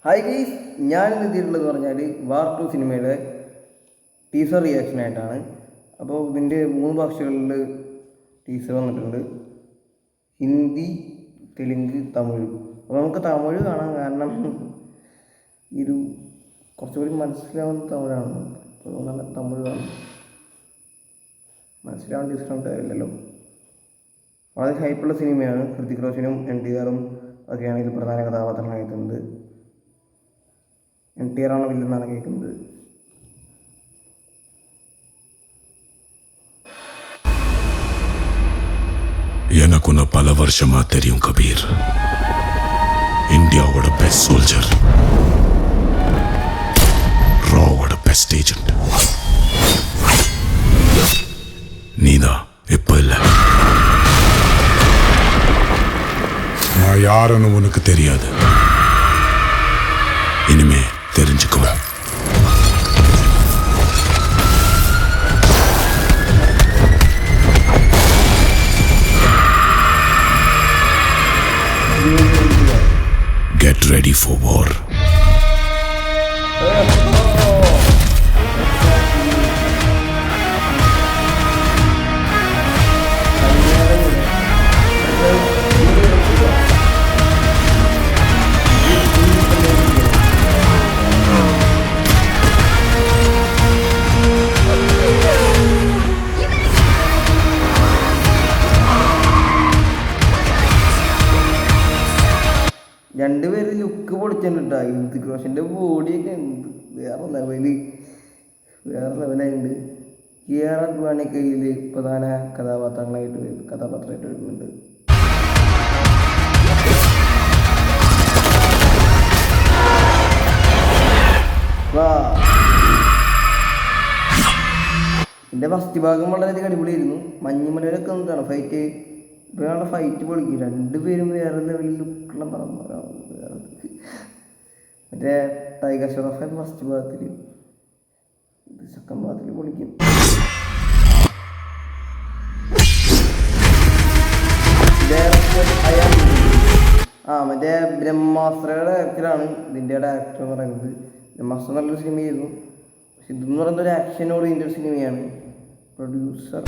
Hi guys, ഞാനിന്ന് എത്തിയിട്ടുള്ളതെന്ന് പറഞ്ഞാൽ വാർ 2 സിനിമയുടെ ടീസർ റിയാക്ഷനായിട്ടാണ്. അപ്പോൾ ഇതിൻ്റെ 3 ഭാഷകളിൽ ടീസർ വന്നിട്ടുണ്ട്: ഹിന്ദി, തെലുങ്ക്, തമിഴ്. അപ്പോൾ നമുക്ക് തമിഴ് കാണാം, കാരണം ഒരു കുറച്ചുകൂടി മനസ്സിലാവുന്ന തമിഴാണ്. അപ്പോൾ നല്ല തമിഴ് കാണും. മനസ്സിലാവാൻ ടീച്ചർ കാര്യമില്ലല്ലോ. വളരെ ഹൈപ്പുള്ള സിനിമയാണ്. ഹൃതിക് റോഷനും NTR ഒക്കെയാണ് ഇതിൽ പ്രധാന കഥാപാത്രങ്ങളായിട്ടുണ്ട്. NTR ആണ് വില്ലെന്നാണ് കേൾക്കുന്നത്. எனக்குன்ன பல வருஷமா தெரியும் கபீர். இந்தியாவோட பெஸ்ட் சோல்ஜர், ராவோட பெஸ்ட் ஏஜென்ட் நீதான். இப்ப இல்ல, நான் யாருன்னு உனக்கு தெரியாது. இனிமே தெரிஞ்சுக்குவேன். Get ready for war. രണ്ടുപേര് ലുക്ക് പൊളിച്ചിട്ടുണ്ട്. ഹൃതിക് റോഷൻ്റെ ബോഡിയൊക്കെ എന്ത് വേറെ ലെവലായിട്ടുണ്ട്. KR അദ്വാനിയൊക്കെ ഇതിൽ പ്രധാന കഥാപാത്രമായിട്ട് വരുന്നുണ്ട്. എൻ്റെ ഫസ്റ്റ് ഭാഗം വളരെയധികം അടിപൊളിയായിരുന്നു. മഞ്ഞുമലയിലൊക്കെ വന്നിട്ടാണ് ഫൈറ്റ്. ഇപ്പോഴാണ് ഫൈറ്റ് പൊളിക്കും. രണ്ടുപേരും വേറെ ലെവലിൽ ലുക്കുള്ള പറമ്പറാണ്. മറ്റേ ടൈഗർ ഷറഫ് ഫസ്റ്റ് ഭാഗത്തിൽ, സെക്കൻഡ് ഭാഗത്തിൽ പൊളിക്കും. മറ്റേ ബ്രഹ്മാസ്ത്രയുടെ ഡയറക്ടറാണ് ഇതിൻ്റെ ഡയറക്ടർ എന്ന് പറയുന്നത്. ബ്രഹ്മാസ്ത്ര നല്ലൊരു സിനിമയായിരുന്നു. പക്ഷെ ഇതെന്ന് പറയുന്നത് ഒരു ആക്ഷനോട് ഇതിൻ്റെ ഒരു സിനിമയാണ്. Producer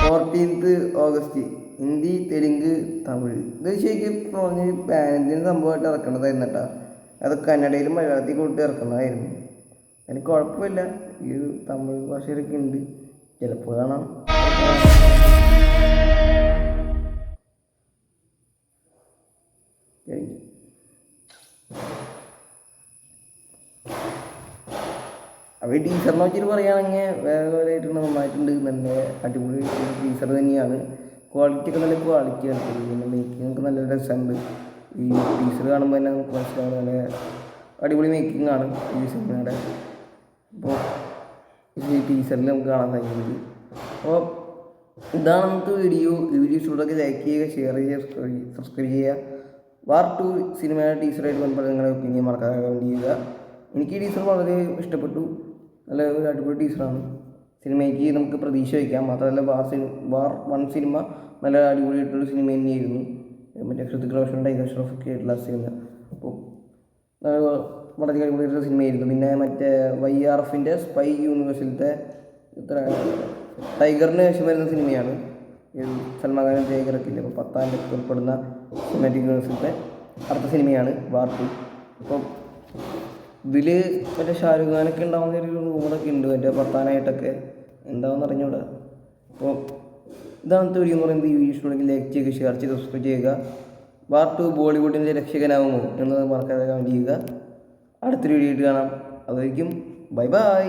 14th August. Hindi, Telugu, Tamil. ഇത് ശരിക്കും പറഞ്ഞ് പാനന്ത്യൻ സംഭവമായിട്ട് ഇറക്കണതായിരുന്നു കേട്ടോ. അത് കന്നഡയിലും മലയാളത്തിൽ കൂട്ടി ഇറക്കുന്നതായിരുന്നു. എനിക്ക് കുഴപ്പമില്ല. ഈ ഒരു തമിഴ് ഭാഷയിലൊക്കെ ഉണ്ട്, ചിലപ്പോൾ കാണാം. അപ്പോൾ ഈ ടീച്ചറിനെ വെച്ചിട്ട് പറയുകയാണെങ്കിൽ വേറെ ആയിട്ടുണ്ട്, നന്നായിട്ടുണ്ട്. നല്ല അടിപൊളി ടീച്ചർ തന്നെയാണ്. ക്വാളിറ്റി ഒക്കെ നല്ല ക്വാളിറ്റിയാണ്. പിന്നെ മേക്കിങ്ങൊക്കെ നല്ല രസമുണ്ട്. ഈ ടീച്ചർ കാണുമ്പോൾ തന്നെ നമുക്ക് മനസ്സിലാവും നല്ല അടിപൊളി മേക്കിംഗ് ആണ് ഈ സിനിമയുടെ. അപ്പോൾ ഈ ടീച്ചറിൽ നമുക്ക് കാണാൻ കഴിയുന്നത്. അപ്പോൾ ഇതാണ് നമുക്ക് വീഡിയോ. ഈ വീഡിയോ ഇഷ്ടപ്പെട്ടൊക്കെ ലൈക്ക് ചെയ്യുക, ഷെയർ ചെയ്യുക, സബ്സ്ക്രൈബ് ചെയ്യുക. വാർ 2 സിനിമയുടെ ടീച്ചറായിട്ട് ബന്ധപ്പെട്ട് നിങ്ങളുടെ ഒപ്പീനിയൻ മറക്കാതെ കമൻറ്റ് ചെയ്യുക. എനിക്ക് ഈ ടീച്ചർ വളരെ ഇഷ്ടപ്പെട്ടു. നല്ല ഒരു അടിപൊളി ടീച്ചറാണ്. സിനിമയ്ക്ക് നമുക്ക് പ്രതീക്ഷ വയ്ക്കാം. മാത്രമല്ല വാർ 1 സിനിമ നല്ല അടിപൊളിയായിട്ടൊരു സിനിമ തന്നെയായിരുന്നു. മറ്റേ ഹൃതിക് റോഷൻ, ടൈഗർ ഷറഫ് ഒക്കെ ആയിട്ടുള്ള സിനിമ. അപ്പോൾ വളരെ അടിപൊളിയായിട്ടുള്ള സിനിമയായിരുന്നു. പിന്നെ മറ്റേ YRFൻ്റെ സ്പൈ യൂണിവേഴ്സിലത്തെ ടൈഗറിന് ശേഷം വരുന്ന സിനിമയാണ്. സൽമാൻ ഖാനും ടൈഗറൊക്കെ ഇല്ല. അപ്പോൾ 10ാം ഉൾപ്പെടുന്ന സിനിമാറ്റിക് യൂണിവേഴ്സിലത്തെ അടുത്ത സിനിമയാണ് വാർ 2. അപ്പോൾ ഇതിൽ മറ്റേ ഷാരൂഖ് ഖാനൊക്കെ ഉണ്ടാകുന്ന ഒരു റൂമറൊക്കെ ഉണ്ട്, മറ്റേ പത്താനായിട്ടൊക്കെ എന്താണെന്ന് അറിഞ്ഞൂടാ. അപ്പോൾ ഇതാണ് വീഡിയോ എന്ന് പറയുന്നത്. ഈ വീഡിയോ ഇഷ്ടമുണ്ടെങ്കിൽ ലൈക്ക് ചെയ്യുക, ഷെയർ ചെയ്ത് സബ്സ്ക്രൈബ് ചെയ്യുക. വാർ 2 ബോളിവുഡിൻ്റെ രക്ഷകനാവുമോ എന്ന് മറക്കാതെ കമൻറ്റ് ചെയ്യുക. അടുത്തൊരു വീഡിയോ ആയിട്ട് കാണാം. അതായിരിക്കും. Bye bye.